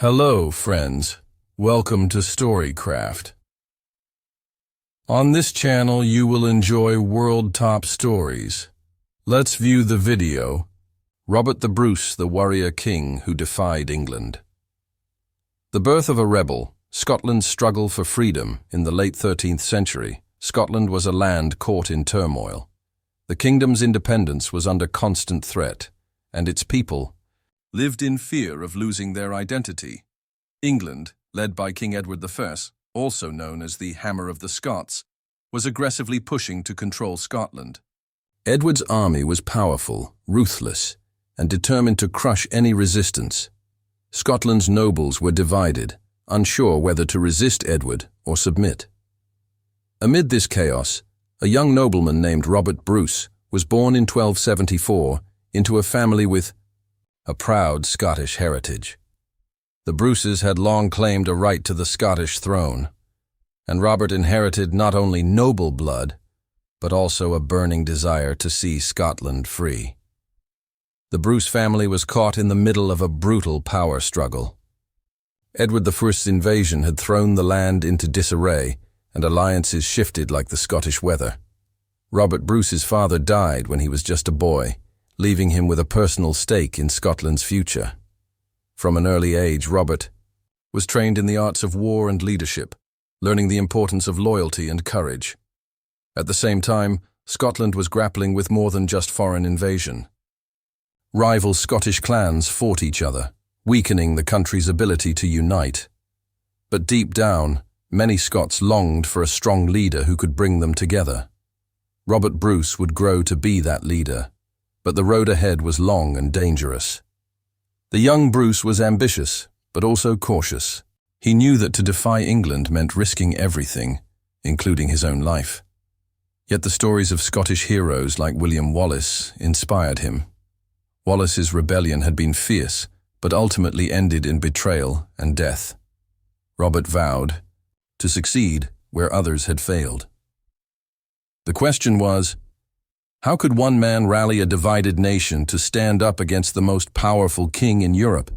Hello, friends. Welcome to Storycraft. On this channel, you will enjoy world top stories. Let's view the video. Robert the Bruce, the warrior king who defied England. The birth of a rebel, Scotland's struggle for freedom in the late 13th century. Scotland was a land caught in turmoil. The kingdom's independence was under constant threat, and its people lived in fear of losing their identity. England, led by King Edward I, also known as the Hammer of the Scots, was aggressively pushing to control Scotland. Edward's army was powerful, ruthless, and determined to crush any resistance. Scotland's nobles were divided, unsure whether to resist Edward or submit. Amid this chaos, a young nobleman named Robert Bruce was born in 1274 into a family with a proud Scottish heritage. The Bruces had long claimed a right to the Scottish throne, and Robert inherited not only noble blood, but also a burning desire to see Scotland free. The Bruce family was caught in the middle of a brutal power struggle. Edward I's invasion had thrown the land into disarray, and alliances shifted like the Scottish weather. Robert Bruce's father died when he was just a boy, leaving him with a personal stake in Scotland's future. From an early age, Robert was trained in the arts of war and leadership, learning the importance of loyalty and courage. At the same time, Scotland was grappling with more than just foreign invasion. Rival Scottish clans fought each other, weakening the country's ability to unite. But deep down, many Scots longed for a strong leader who could bring them together. Robert Bruce would grow to be that leader, but the road ahead was long and dangerous. The young Bruce was ambitious, but also cautious. He knew that to defy England meant risking everything, including his own life. Yet the stories of Scottish heroes like William Wallace inspired him. Wallace's rebellion had been fierce, but ultimately ended in betrayal and death. Robert vowed to succeed where others had failed. The question was, how could one man rally a divided nation to stand up against the most powerful king in Europe?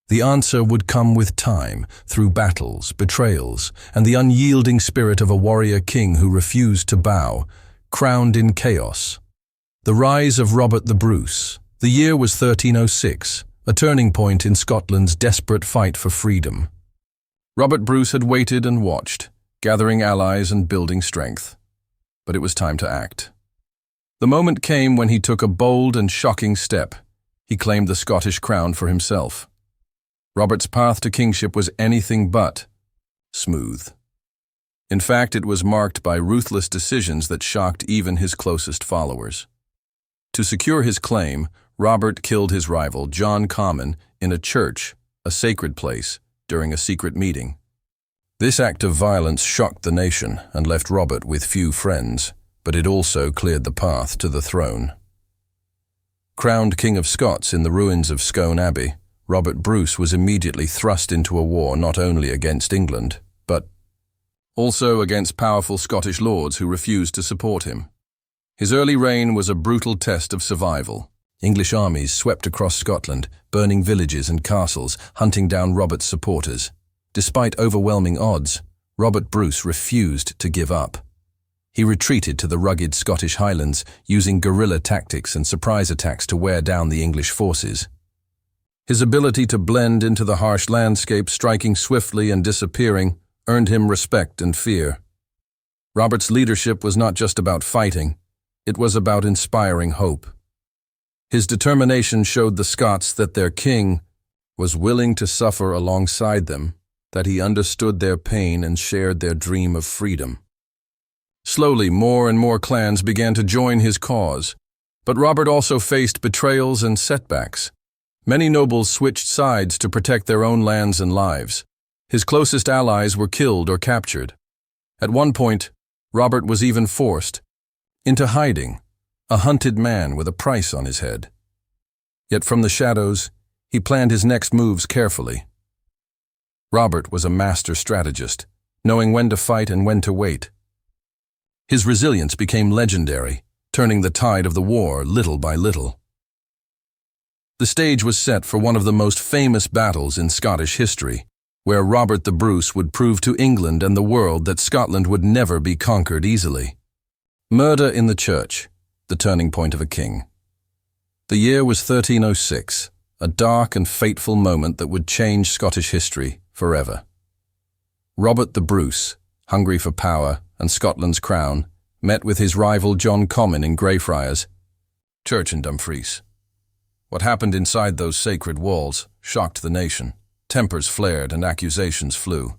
The answer would come with time, through battles, betrayals, and the unyielding spirit of a warrior king who refused to bow, crowned in chaos. The rise of Robert the Bruce. The year was 1306, a turning point in Scotland's desperate fight for freedom. Robert Bruce had waited and watched, gathering allies and building strength. But it was time to act. The moment came when he took a bold and shocking step. He claimed the Scottish crown for himself. Robert's path to kingship was anything but smooth. In fact, it was marked by ruthless decisions that shocked even his closest followers. To secure his claim, Robert killed his rival, John Comyn, in a church, a sacred place, during a secret meeting. This act of violence shocked the nation and left Robert with few friends, but it also cleared the path to the throne. Crowned King of Scots in the ruins of Scone Abbey, Robert Bruce was immediately thrust into a war not only against England, but also against powerful Scottish lords who refused to support him. His early reign was a brutal test of survival. English armies swept across Scotland, burning villages and castles, hunting down Robert's supporters. Despite overwhelming odds, Robert Bruce refused to give up. He retreated to the rugged Scottish Highlands, using guerrilla tactics and surprise attacks to wear down the English forces. His ability to blend into the harsh landscape, striking swiftly and disappearing, earned him respect and fear. Robert's leadership was not just about fighting, it was about inspiring hope. His determination showed the Scots that their king was willing to suffer alongside them, that he understood their pain and shared their dream of freedom. Slowly, more and more clans began to join his cause, but Robert also faced betrayals and setbacks. Many nobles switched sides to protect their own lands and lives. His closest allies were killed or captured. At one point, Robert was even forced into hiding, a hunted man with a price on his head. Yet from the shadows, he planned his next moves carefully. Robert was a master strategist, knowing when to fight and when to wait. His resilience became legendary, turning the tide of the war little by little. The stage was set for one of the most famous battles in Scottish history, where Robert the Bruce would prove to England and the world that Scotland would never be conquered easily. Murder in the church, the turning point of a king. The year was 1306, a dark and fateful moment that would change Scottish history forever. Robert the Bruce, hungry for power and Scotland's crown, met with his rival John Comyn in Greyfriars Church in Dumfries. What happened inside those sacred walls shocked the nation. Tempers flared and accusations flew.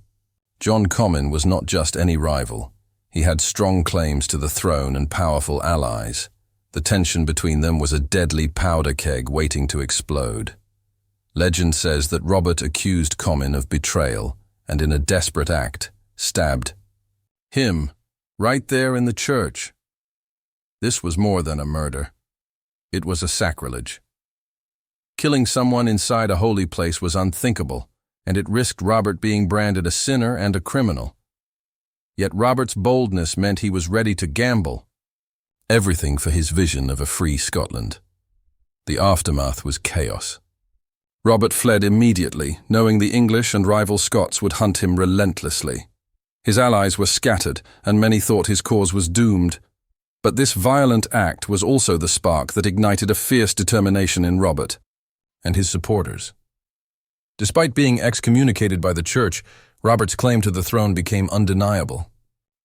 John Comyn was not just any rival. He had strong claims to the throne and powerful allies. The tension between them was a deadly powder keg waiting to explode. Legend says that Robert accused Comyn of betrayal and, in a desperate act, stabbed him right there in the church. This was more than a murder. It was a sacrilege. Killing someone inside a holy place was unthinkable, and it risked Robert being branded a sinner and a criminal. Yet Robert's boldness meant he was ready to gamble everything for his vision of a free Scotland. The aftermath was chaos. Robert fled immediately, knowing the English and rival Scots would hunt him relentlessly. His allies were scattered, and many thought his cause was doomed. But this violent act was also the spark that ignited a fierce determination in Robert and his supporters. Despite being excommunicated by the Church, Robert's claim to the throne became undeniable.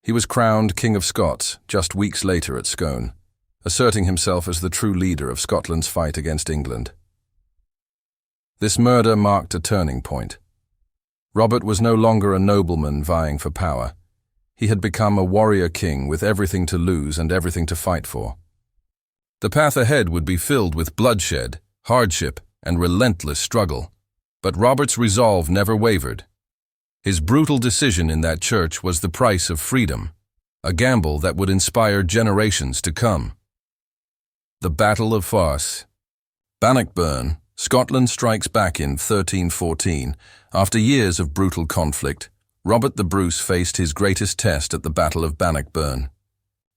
He was crowned King of Scots just weeks later at Scone, asserting himself as the true leader of Scotland's fight against England. This murder marked a turning point. Robert was no longer a nobleman vying for power. He had become a warrior king with everything to lose and everything to fight for. The path ahead would be filled with bloodshed, hardship, and relentless struggle. But Robert's resolve never wavered. His brutal decision in that church was the price of freedom, a gamble that would inspire generations to come. The Battle of Bannockburn, Scotland strikes back in 1314. After years of brutal conflict, Robert the Bruce faced his greatest test at the Battle of Bannockburn.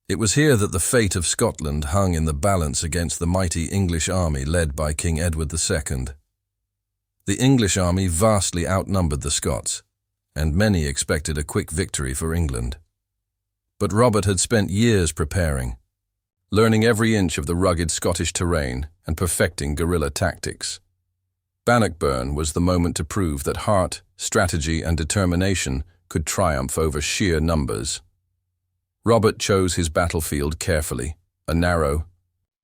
It was here that the fate of Scotland hung in the balance against the mighty English army led by King Edward II. The English army vastly outnumbered the Scots, and many expected a quick victory for England. But Robert had spent years preparing, learning every inch of the rugged Scottish terrain and perfecting guerrilla tactics. Bannockburn was the moment to prove that heart, strategy, and determination could triumph over sheer numbers. Robert chose his battlefield carefully, a narrow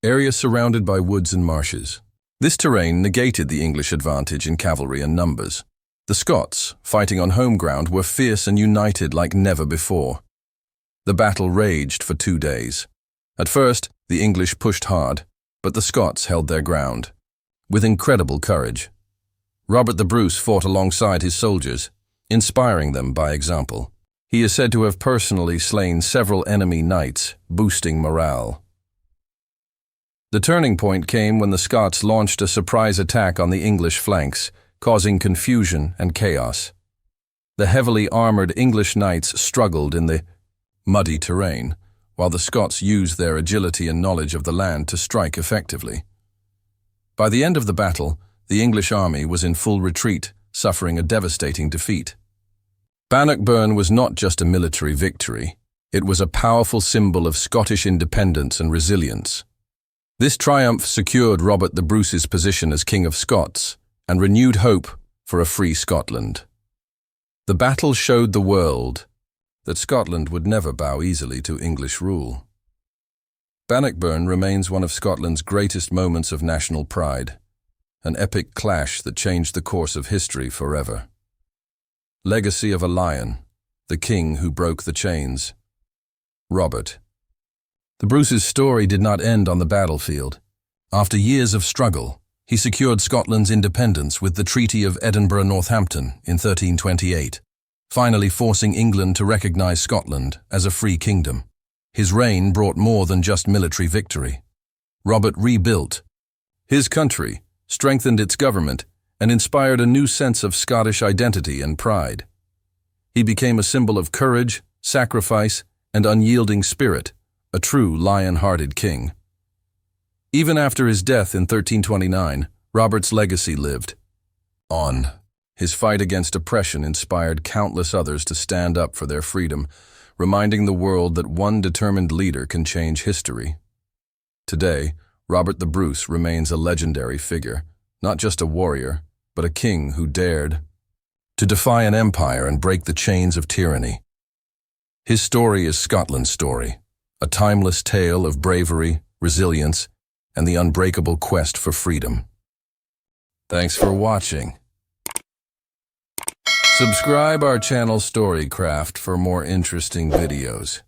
area surrounded by woods and marshes. This terrain negated the English advantage in cavalry and numbers. The Scots, fighting on home ground, were fierce and united like never before. The battle raged for 2 days. At first, the English pushed hard, but the Scots held their ground. With incredible courage, Robert the Bruce fought alongside his soldiers, inspiring them by example. He is said to have personally slain several enemy knights, boosting morale. The turning point came when the Scots launched a surprise attack on the English flanks, causing confusion and chaos. The heavily armored English knights struggled in the muddy terrain, while the Scots used their agility and knowledge of the land to strike effectively. By the end of the battle, the English army was in full retreat, suffering a devastating defeat. Bannockburn was not just a military victory, it was a powerful symbol of Scottish independence and resilience. This triumph secured Robert the Bruce's position as King of Scots and renewed hope for a free Scotland. The battle showed the world that Scotland would never bow easily to English rule. Bannockburn remains one of Scotland's greatest moments of national pride, an epic clash that changed the course of history forever. Legacy of a lion, the king who broke the chains. Robert. The Bruce's story did not end on the battlefield. After years of struggle, he secured Scotland's independence with the Treaty of Edinburgh-Northampton in 1328, finally forcing England to recognize Scotland as a free kingdom. His reign brought more than just military victory. Robert rebuilt his country, strengthened its government, and inspired a new sense of Scottish identity and pride. He became a symbol of courage, sacrifice, and unyielding spirit, a true lion-hearted king. Even after his death in 1329, Robert's legacy lived on. His fight against oppression inspired countless others to stand up for their freedom, reminding the world that one determined leader can change history. Today, Robert the Bruce remains a legendary figure, not just a warrior, but a king who dared to defy an empire and break the chains of tyranny. His story is Scotland's story, a timeless tale of bravery, resilience, and the unbreakable quest for freedom. Thanks for watching. Subscribe our channel Storycraft for more interesting videos.